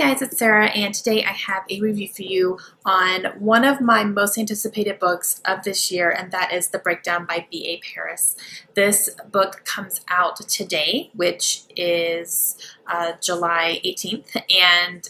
guys, it's Sarah, and today I have a review for you on one of my most anticipated books of this year, and that is The Breakdown by B.A. Paris. This book comes out today, which is July 18th, and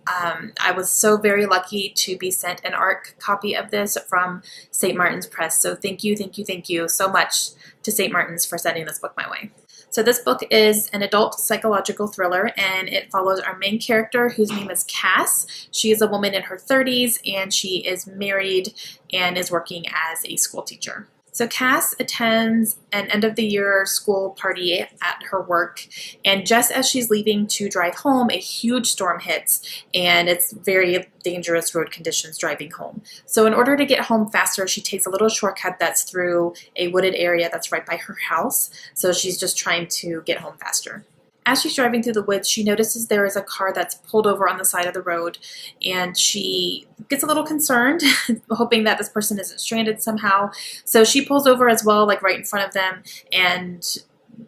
I was so very lucky to be sent an ARC copy of this from St. Martin's Press. So thank you so much to St. Martin's for sending this book my way. So this book is an adult psychological thriller, and it follows our main character, whose name is Cass. She is a woman in her 30s, and she is married and is working as a school teacher. So Cass attends an end-of-the-year school party at her work, and just as she's leaving to drive home, a huge storm hits, and it's very dangerous road conditions driving home. So in order to get home faster, she takes a little shortcut that's through a wooded area that's right by her house, so she's just trying to get home faster. As she's driving through the woods, she notices there is a car that's pulled over on the side of the road, and she gets a little concerned, hoping that this person isn't stranded somehow. So she pulls over as well, like right in front of them, and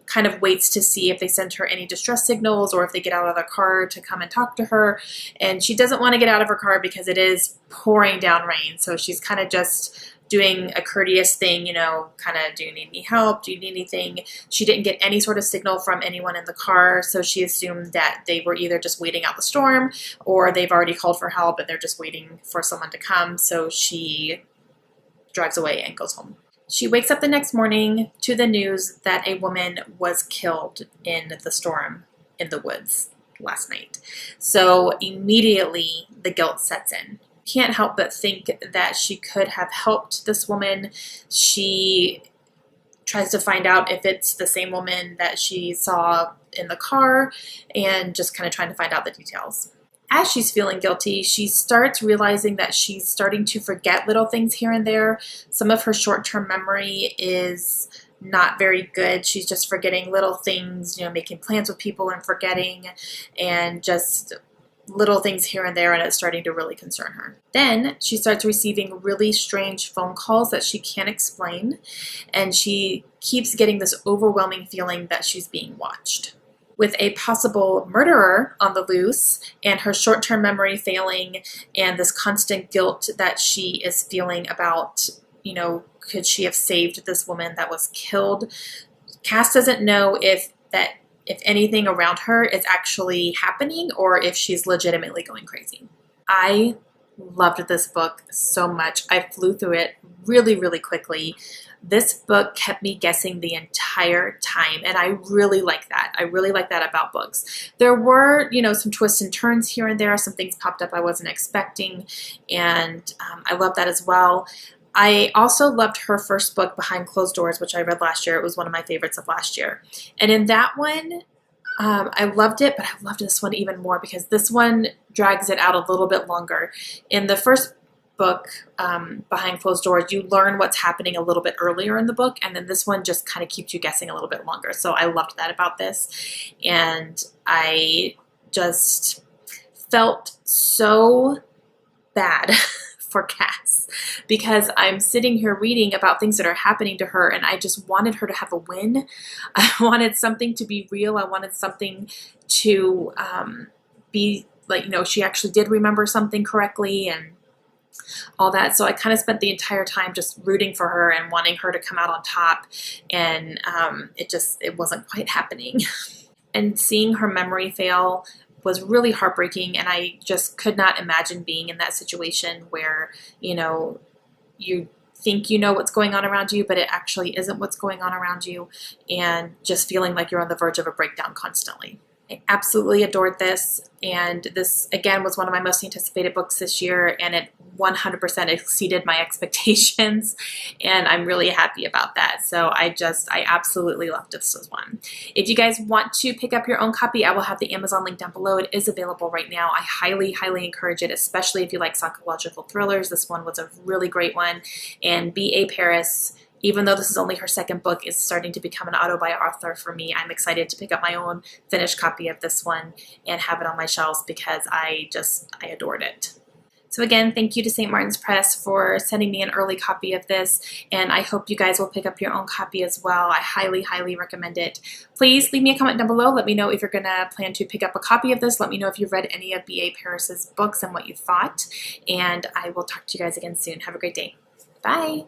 kind of waits to see if they send her any distress signals or if they get out of the car to come and talk to her. And she doesn't want to get out of her car because it is pouring down rain. So she's kind of just doing a courteous thing, you know, kind of, do you need any help? Do you need anything? She didn't get any sort of signal from anyone in the car, so she assumed that they were either just waiting out the storm or they've already called for help and they're just waiting for someone to come, so she drives away and goes home. She wakes up the next morning to the news that a woman was killed in the storm in the woods last night. So immediately the guilt sets in. Can't help but think that she could have helped this woman. She tries to find out if it's the same woman that she saw in the car and just kind of trying to find out the details. As she's feeling guilty, she starts realizing that she's starting to forget little things here and there. Some of her short-term memory is not very good. She's just forgetting little things, you know, making plans with people and forgetting, and just little things here and there, and it's starting to really concern her. Then she starts receiving really strange phone calls that she can't explain, and she keeps getting this overwhelming feeling that she's being watched. With a possible murderer on the loose, and her short-term memory failing, and this constant guilt that she is feeling about, you know, could she have saved this woman that was killed? Cass doesn't know if anything around her is actually happening or if she's legitimately going crazy. I loved this book so much. I flew through it really quickly. This book kept me guessing the entire time, and I really like that. I really like that about books. There were, you know, some twists and turns here and there. Some things popped up I wasn't expecting, and I love that as well. I also loved her first book, Behind Closed Doors, which I read last year. It was one of my favorites of last year. And in that one, I loved it, but I loved this one even more because this one drags it out a little bit longer. In the first book, Behind Closed Doors, you learn what's happening a little bit earlier in the book, and then this one just kind of keeps you guessing a little bit longer. So I loved that about this, and I just felt so bad for Cass because I'm sitting here reading about things that are happening to her, and I just wanted her to have a win. I wanted something to be real. I wanted something to be like, you know, she actually did remember something correctly and all that. So I kind of spent the entire time just rooting for her and wanting her to come out on top, and it wasn't quite happening. And seeing her memory fail was really heartbreaking, and I just could not imagine being in that situation where, you know, you think you know what's going on around you, but it actually isn't what's going on around you, and just feeling like you're on the verge of a breakdown constantly. I absolutely adored this, and this again was one of my most anticipated books this year, and it 100% exceeded my expectations, and I'm really happy about that. So I absolutely loved this one. If you guys want to pick up your own copy, I will have the Amazon link down below. It is available right now. I highly encourage it, especially if you like psychological thrillers. This one was a really great one, and B.A. Paris, even though this is only her second book, is starting to become an auto-buy-author for me. I'm excited to pick up my own finished copy of this one and have it on my shelves because I adored it. So again, thank you to St. Martin's Press for sending me an early copy of this, and I hope you guys will pick up your own copy as well. I highly, highly recommend it. Please leave me a comment down below. Let me know if you're going to plan to pick up a copy of this. Let me know if you've read any of B.A. Paris's books and what you thought, and I will talk to you guys again soon. Have a great day. Bye!